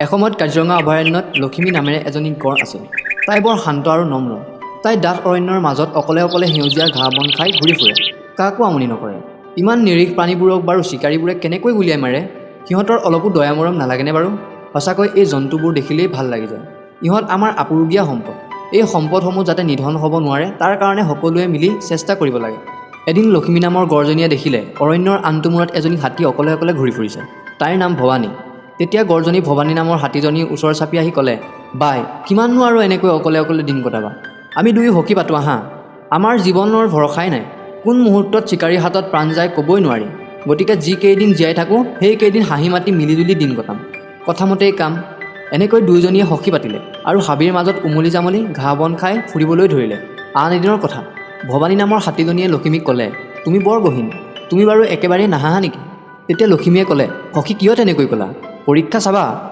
এসময়ত কাজিৰঙা অভয়াৰণ্যত লখিমী নামেৰে এজনী গড় আছিল। তাই বৰ শান্ত আৰু নম্ৰ। তাই ডাঠ অৰণ্যৰ মাজত অকলে অকলে সেউজীয়া ঘাঁহ বন খাই ঘূৰি ফুৰে, কাকো আমনি নকৰে। ইমান নিৰীহ প্ৰাণীবোৰক বাৰু চিকাৰীবোৰে কেনেকৈ গুলিয়াই মাৰে? সিহঁতৰ অলপো দয়া মৰম নালাগেনে বাৰু? সঁচাকৈ এই জন্তুবোৰ দেখিলেই ভাল লাগি যায়। ইহঁত আমাৰ আপুৰুগীয়া সম্পদ। এই সম্পদসমূহ যাতে নিধন হ'ব নোৱাৰে তাৰ কাৰণে সকলোৱে মিলি চেষ্টা কৰিব লাগে। এদিন লখিমী নামৰ গড়জনীয়ে দেখিলে অৰণ্যৰ আনটো মূৰত এজনী হাতী অকলে অকলে ঘূৰি ফুৰিছে। তাইৰ নাম ভৱানী। তেতিয়া গড়জনী ভৱানী নামৰ হাতীজনী ওচৰ চাপি আহি ক'লে, বাই, কিমাননো আৰু এনেকৈ অকলে অকলে দিন কটাবা? আমি দুয়ো সখী পাতো আহা। আমাৰ জীৱনৰ ভৰসাই নাই। কোন মুহূৰ্তত চিকাৰীৰ হাতত প্ৰাণ যায় ক'বই নোৱাৰি। গতিকে যি কেইদিন জীয়াই থাকোঁ সেইকেইদিন হাঁহি মাতি মিলিজুলি দিন কটাম। কথামতেই কাম। এনেকৈ দুয়োজনীয়ে সখী পাতিলে আৰু হাবিৰ মাজত উমলি জামলি ঘাঁহ বন খাই ফুৰিবলৈ ধৰিলে। আন এদিনৰ কথা, ভৱানী নামৰ হাতীজনীয়ে লখিমীক ক'লে, তুমি বৰ গহীন, তুমি বাৰু একেবাৰেই নাহাঁহা নেকি? তেতিয়া লখিমীয়ে ক'লে, সখী কিয় তেনেকৈ ক'লা? পৰীক্ষা চাবা।